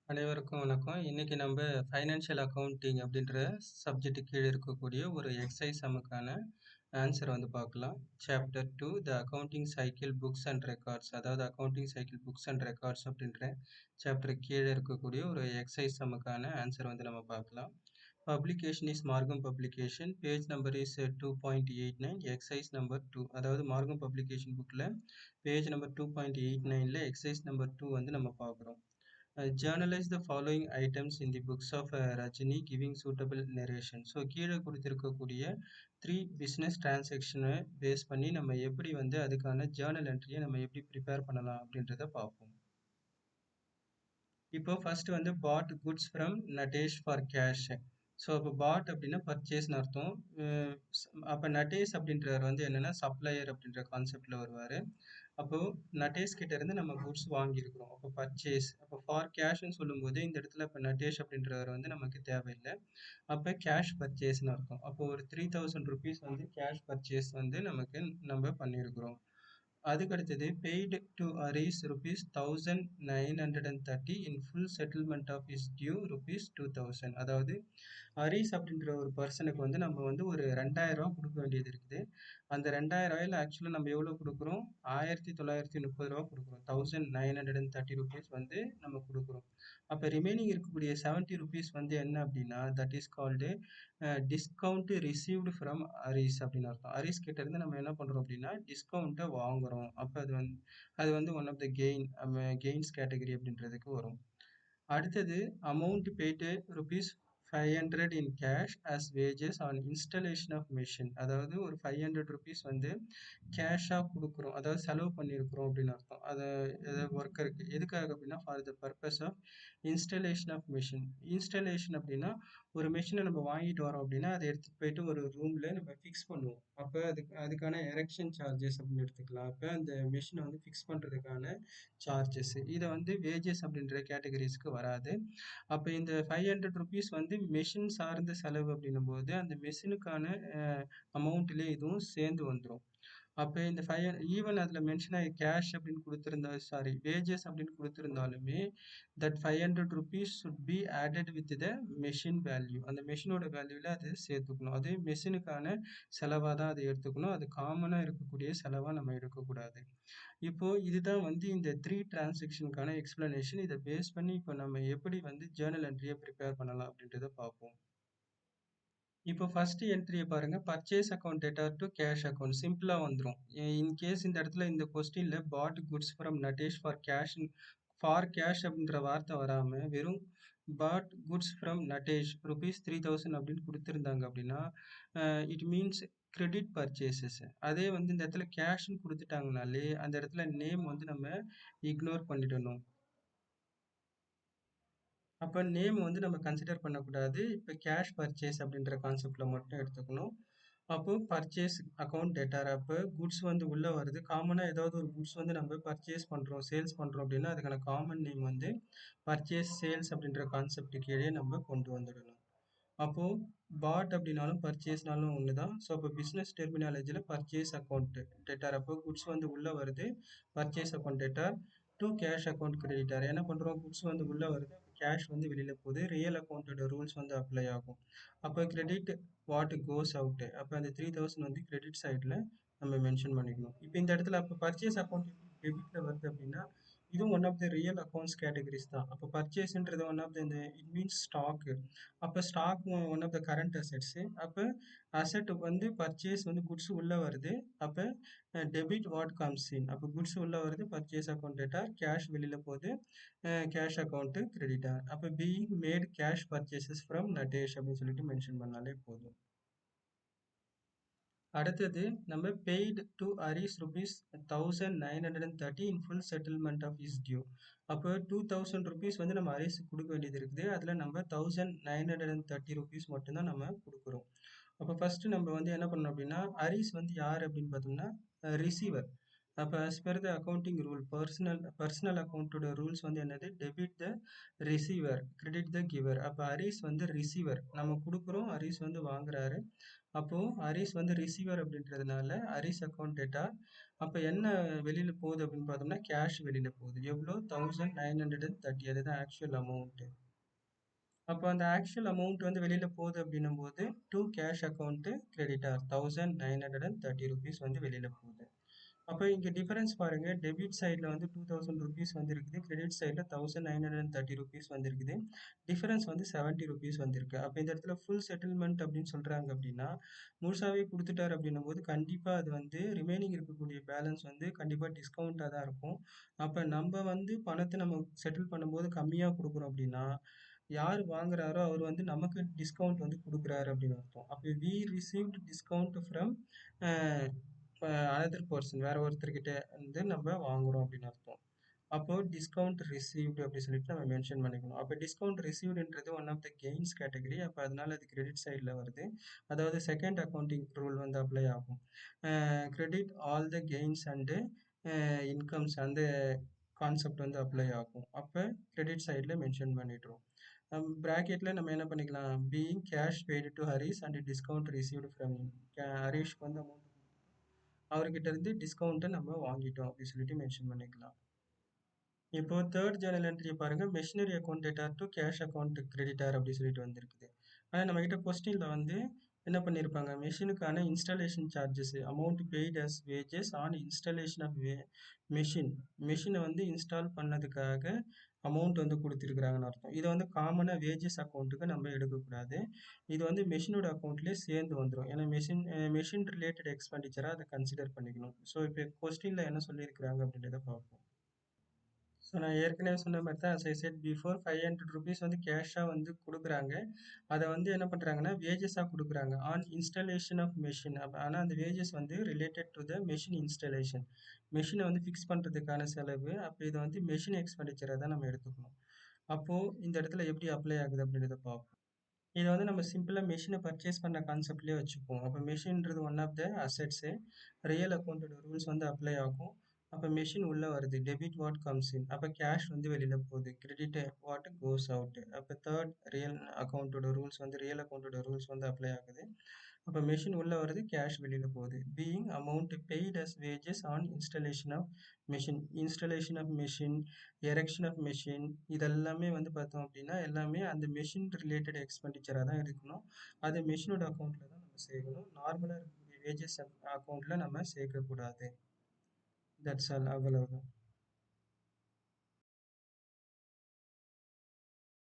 அனைவருக்கும் வணக்கம். இன்னைக்கு நம்ம ஃபைனான்ஷியல் அக்கவுண்டிங் அப்படின்ற சப்ஜெக்ட் கீழே இருக்கக்கூடிய ஒரு எக்ஸசைஸ் சம்முக்கான ஆன்சர் வந்து பார்க்கலாம். Chapter 2 the accounting cycle books and records, அதாவது accounting cycle books and records அப்படின்ற சாப்டர் கீழே இருக்கக்கூடிய ஒரு எக்ஸசைஸ் சம்முக்கான ஆன்சர் வந்து நம்ம பார்க்கலாம். Publication is Margham publication, page number is 2.89, exercise number 2, அதாவது மார்கம் பப்ளிகேஷன் புக்கில் பேஜ் நம்பர் 2.89ல எக்ஸசைஸ் நம்பர் 2 வந்து நம்ம பார்க்குறோம். Journalize the following items in the books of Rajini giving suitable narration. So கீழே கொடுத்திருக்கக்கூடிய 3 பிஸ்னஸ் டிரான்சாக்ஷனை பேஸ் பண்ணி நம்ம எப்படி வந்து அதுக்கான ஜேர்னல் என்ட்ரியை நம்ம எப்படி ப்ரிப்பேர் பண்ணலாம் அப்படின்றத பார்ப்போம். இப்போ ஃபர்ஸ்ட் வந்து bought goods from Natesh for cash. So அப்போ பாட் அப்படின்னா பர்ச்சேஸ்னு அர்த்தம். அப்போ நட்டேஷ் அப்படின்றவர் வந்து என்னன்னா சப்ளையர் அப்படின்ற கான்செப்ட்ல வருவார். அப்போ நட்டேஷ் கிட்ட இருந்து நம்ம குட்ஸ் வாங்கியிருக்கிறோம். அப்போ பர்ச்சேஸ். அப்போ ஃபார் கேஷ்னு சொல்லும்போது இந்த இடத்துல இப்போ நட்டேஷ் அப்படின்றவர் வந்து நமக்கு தேவையில்லை. அப்போ கேஷ் பர்ச்சேஸ்னு அர்த்தம். அப்போ ஒரு 3000 rupees வந்து கேஷ் பர்ச்சேஸ் வந்து நம்ம பண்ணியிருக்கிறோம். அதுக்கடுத்தது paid to Aris rupees 1930 in full settlement of is due rupees 2000. அதாவது அரீஸ் அப்படின்ற ஒரு பர்சனுக்கு வந்து நம்ம வந்து ஒரு 2000 ரூபா கொடுக்க வேண்டியது இருக்குது. அந்த 2000 ரூபாயில ஆக்சுவலாக நம்ம எவ்வளோ கொடுக்குறோம்? 1930 ரூபா கொடுக்குறோம். 1930 rupees வந்து நம்ம கொடுக்குறோம். அப்போ ரிமைனிங் இருக்கக்கூடிய 70 rupees வந்து என்ன அப்படின்னா that is called discount received from Aris அப்படின்னு அர்த்தம். அரீஸ் கிட்ட இருந்து நம்ம என்ன பண்றோம் அப்படின்னா டிஸ்கவுண்ட்டை வாங்குறோம். அப்போ அது வந்து one of the gains category அப்படின்றதுக்கு வரும். அடுத்தது amount paid rupees 500 in cash as wages on installation of machine. அதாவது ஒரு 500 rupees வந்து கேஷாக கொடுக்குறோம், அதாவது செலவு பண்ணியிருக்கிறோம் அப்படின்னு அர்த்தம். அதை ஒர்க்கருக்கு எதுக்காக அப்படின்னா for the purpose of installation of machine. Installation அப்படின்னா ஒரு மிஷினை நம்ம வாங்கிட்டு வரோம் அப்படின்னா அதை எடுத்துகிட்டு போயிட்டு ஒரு ரூமில் நம்ம ஃபிக்ஸ் பண்ணுவோம். அப்போ அதுக்கான எரெக்ஷன் சார்ஜஸ் அப்படின்னு எடுத்துக்கலாம். அப்போ அந்த மிஷினை வந்து ஃபிக்ஸ் பண்ணுறதுக்கான சார்ஜஸ், இதை வந்து வேஜஸ் அப்படின்ற கேட்டகரிஸ்க்கு வராது. அப்போ இந்த 500 rupees வந்து மெஷின் சார்ந்த செலவு அப்படின்னும் போது அந்த மெஷினுக்கான அமௌண்ட்லேயே இதுவும் சேர்ந்து வந்துடும். அப்போ இந்த ஈவன் அதில் மென்ஷன் ஆகி கேஷ் அப்படின்னு கொடுத்துருந்தா வேஜஸ் அப்படின்னு கொடுத்துருந்தாலுமே that 500 rupees should be added with the machine value. அந்த மெஷினோட வேல்யூவில் அது சேர்த்துக்கணும். அது மெஷினுக்கான செலவாக தான் அதை எடுத்துக்கணும். அது காமனாக இருக்கக்கூடிய செலவாக நம்ம எடுக்கக்கூடாது. இப்போ இதுதான் வந்து இந்த 3 டிரான்சாக்ஷனுக்கான எக்ஸ்பிளனேஷன். இதை பேஸ் பண்ணி இப்போ நம்ம எப்படி வந்து ஜேர்னல் என்ட்ரியை ப்ரிப்பேர் பண்ணலாம் அப்படின்றத பார்ப்போம். இப்போ ஃபர்ஸ்ட் என்ட்ரியை பாருங்க, purchase account data to cash account. சிம்பிளா வந்துடும். இன்கேஸ் இந்த இடத்துல இந்த கொஸ்டின்ல பாட் goods from Natesh for cash அப்படின்ற வார்த்தை வராம வெறும் பாட் குட்ஸ் ஃப்ரம் நட்டேஷ் ₹3000 அப்படின்னு கொடுத்துருந்தாங்க அப்படின்னா இட் மீன்ஸ் கிரெடிட் பர்ச்சேசஸ். அதே வந்து இந்த இடத்துல கேஷ்னு கொடுத்துட்டாங்கனாலே அந்த இடத்துல நேம் வந்து நம்ம இக்னோர் பண்ணிடணும். அப்போ நேம் வந்து நம்ம கன்சிடர் பண்ணக்கூடாது. இப்போ கேஷ் பர்ச்சேஸ் அப்படின்ற கான்செப்டில் மட்டும் எடுத்துக்கணும். அப்போ பர்ச்சேஸ் அக்கௌண்ட் டேட்டார். அப்போ குட்ஸ் வந்து உள்ளே வருது. காமனாக ஏதாவது ஒரு குட்ஸ் வந்து நம்ம பர்ச்சேஸ் பண்ணுறோம், சேல்ஸ் பண்ணுறோம் அப்படின்னா அதுக்கான காமன் நேம் வந்து பர்ச்சேஸ் சேல்ஸ் அப்படின்ற கான்செப்ட் கீழே நம்ம கொண்டு வந்துடணும். அப்போது பாட் அப்படின்னாலும் பர்ச்சேஸ்னாலும் ஒன்று தான். ஸோ அப்போ பிஸ்னஸ் டெர்மினாலஜியில் பர்ச்சேஸ் அக்கௌண்ட் டேட்டார். அப்போ குட்ஸ் வந்து உள்ளே வருது, purchase account டேட்டார் to cash account creditor. என்ன பண்ணுறோம், குட்ஸ் வந்து உள்ளே வருது, கேஷ் வந்து வெளியில் போகுது, ரியல் அக்கௌண்ட்டோட ரூல்ஸ் வந்து அப்ளை ஆகும். அப்போ கிரெடிட் வாட் கோஸ் அவுட்டு. அப்போ அந்த 3000 வந்து கிரெடிட் சைடில் நம்ம மென்ஷன் பண்ணிக்கணும். இப்போ இந்த இடத்துல அப்போ பர்ச்சேஸ் அக்கௌண்ட் டெபிட்டில் வருது அப்படின்னா இதுவும் one of the real accounts categories தான். அப்போ பர்ச்சேஸ்ன்றது one of the it means stock. அப்போ stock one of the current assets. அப்போ அசெட் வந்து பர்ச்சேஸ் வந்து குட்ஸ் உள்ளே வருது. அப்போ டெபிட் வாட் கம்ஸ் இன். அப்போ குட்ஸ் உள்ளே வருது, பர்ச்சேஸ் அக்கௌண்ட் டேட்டார், கேஷ் வெளியில் போகுது, கேஷ் அக்கௌண்ட்டு கிரெடிட்டார். அப்போ being made cash purchases from Natesh அப்படின்னு சொல்லிட்டு மென்ஷன் பண்ணாலே போதும். அடுத்தது நம்ம paid to Aris ₹1930 in full settlement of is due. அப்போ 2000 rupees வந்து நம்ம அரீஸுக்கு கொடுக்க வேண்டியது இருக்குது. அதில் நம்ம 1930 rupees மட்டும்தான் நம்ம கொடுக்குறோம். அப்போ ஃபர்ஸ்ட் நம்ம வந்து என்ன பண்ணோம் அப்படின்னா அரீஸ் வந்து யார் அப்படின்னு பார்த்தோம்னா ரிசீவர். அப்போ as per the accounting rule personal அக்கௌண்ட்டோட ரூல்ஸ் வந்து என்னது, debit the receiver, credit the giver. அப்போ அரீஸ் வந்து ரிசீவர், நம்ம கொடுக்குறோம், அரீஸ் வந்து வாங்குறாரு. அப்போ ஹரிஷ் வந்து ரிசீவர் அப்படின்றதுனால ஹரிஷ் அக்கௌண்ட் டேட்டா. அப்போ என்ன வெளியில போகுது அப்படின்னு பார்த்தோம்னா கேஷ் வெளியில போகுது. எவ்வளோ? 1930. அதுதான் ஆக்சுவல் அமௌண்ட். அப்போ அந்த ஆக்சுவல் அமௌண்ட் வந்து வெளியில போகுது அப்படின்னும் போது to cash account creditor 1930 rupees வந்து வெளியில போகுது. அப்போ இங்கே டிஃபரன்ஸ் பாருங்க, டெபிட் சைடில் வந்து 2000 rupees வந்து இருக்குது, கிரெடிட் சைடில் 1930 rupees வந்து இருக்குது. டிஃபரன்ஸ் வந்து 70 rupees வந்திருக்கு. அப்போ இந்த இடத்துல ஃபுல் செட்டில்மெண்ட் அப்படின்னு சொல்றாங்க அப்படின்னா முழுசாவே கொடுத்துட்டாரு அப்படின்னும் போது கண்டிப்பாக அது வந்து ரிமைனிங் இருக்கக்கூடிய பேலன்ஸ் வந்து கண்டிப்பாக டிஸ்கவுண்ட்டாக தான் இருக்கும். அப்போ நம்ம வந்து பணத்தை நம்ம செட்டில் பண்ணும்போது கம்மியாக கொடுக்குறோம் அப்படின்னா யார் வாங்குறாரோ அவர் வந்து நமக்கு டிஸ்கவுண்ட் வந்து கொடுக்குறாரு அப்படின்னு அர்த்தம். அப்போ we received discount from another person, வேற ஒருத்தர்கிட்ட வந்து நம்ம வாங்குறோம் அப்படின்னு அர்த்தம். அப்போ டிஸ்கவுண்ட் ரிசீவ்டு அப்படி சொல்லிட்டு நம்ம மென்ஷன் பண்ணிக்கணும். அப்போ டிஸ்கவுண்ட் ரிசீவ்டுன்றது one of the gains category. அப்போ அதனால அது கிரெடிட் சைடில் வருது. அதாவது செகண்ட் அக்கௌண்டிங் ரூல் வந்து அப்ளை ஆகும். Credit all the gains and incomes அந்த கான்செப்ட் வந்து அப்ளை ஆகும். அப்போ கிரெடிட் சைடில் மென்ஷன் பண்ணிடுறோம். ப்ராக்கெட்டில் நம்ம என்ன பண்ணிக்கலாம், being cash paid to Harish and discount received from ஹரிஷ்க்கு வந்து அமௌண்ட் அவர்கிட்ட இருந்து டிஸ்கவுண்ட்டை நம்ம வாங்கிட்டோம் அப்படின்னு சொல்லிட்டு மென்ஷன் பண்ணிக்கலாம். இப்போ தேர்ட் ஜேர்னல் என்ட்ரி பாருங்க, machinery account data to cash account creditor அப்படி சொல்லிட்டு வந்திருக்குது. ஆனால் நம்ம கிட்ட கொஸ்டின்ல வந்து என்ன பண்ணியிருப்பாங்க, மெஷினுக்கான installation charges amount paid as wages on installation of மெஷினை வந்து இன்ஸ்டால் பண்ணதுக்காக அமௌண்ட் வந்து கொடுத்துருக்குறாங்கன்னு அர்த்தம். இதை வந்து காமனாக வேஜஸ் அக்கௌண்ட்டுக்கு நம்ம எடுக்கக்கூடாது. இது வந்து மெஷினோட அக்கௌண்ட்லேயே சேர்ந்து வந்துடும். ஏன்னா மெஷின் ரிலேட்டட் எக்ஸ்பெண்டிச்சராக அதை கன்சிடர் பண்ணிக்கணும். ஸோ இப்போ கொஸ்டினில் என்ன சொல்லியிருக்கிறாங்க அப்படின்றத பார்ப்போம். ஸோ நான் ஏற்கனவே சொன்ன மாதிரி தான், as I said before, 500 rupees வந்து கேஷாக வந்து கொடுக்குறாங்க. அதை வந்து என்ன பண்ணுறாங்கன்னா வேஜஸாக கொடுக்குறாங்க ஆன் இன்ஸ்டாலேஷன் ஆஃப் மெஷின். ஆனால் அந்த வேஜஸ் வந்து related to the machine installation, மெஷினை வந்து ஃபிக்ஸ் பண்ணுறதுக்கான செலவு. அப்போ இதை வந்து மெஷின் எக்ஸ்பெண்டிச்சரை தான் நம்ம எடுத்துக்கணும். அப்போது இந்த இடத்துல எப்படி அப்ளை ஆகுது அப்படின்றத பார்ப்போம். இதை வந்து நம்ம சிம்பிளாக மெஷினை பர்ச்சேஸ் பண்ண கான்செப்ட்லேயே வச்சுப்போம். அப்போ மெஷின்றது one of the assets. Real அக்கௌண்ட்டோட ரூல்ஸ் வந்து அப்ளை ஆகும். அப்போ மெஷின் உள்ளே வருது, டெபிட் வாட் கம்ஸ் இன். அப்போ கேஷ் வந்து வெளியில் போகுது, கிரெடிட் வாட் கோஸ் அவுட். அப்போ தேர்ட் ரியல் அக்கௌண்ட்டோட ரூல்ஸ் வந்து ரியல் அக்கௌண்ட்டோட ரூல்ஸ் வந்து அப்ளை ஆகுது. அப்போ மெஷின் உள்ளே வருது, கேஷ் வெளியில் போகுது. Being amount paid as wages on installation of machine, erection of machine, இதெல்லாமே வந்து பார்த்தோம் அப்படின்னா எல்லாமே அந்த மெஷின் ரிலேட்டட் எக்ஸ்பெண்டிச்சராக தான் இருக்கணும். அது மெஷினோட அக்கௌண்ட்டில் தான் நம்ம சேர்க்கணும். நார்மலாக இருக்கக்கூடிய வேஜஸ் அக்கௌண்ட்டில் நம்ம சேர்க்கக்கூடாது. தட்ஸ் ஆல், அவ்வளவுதான்.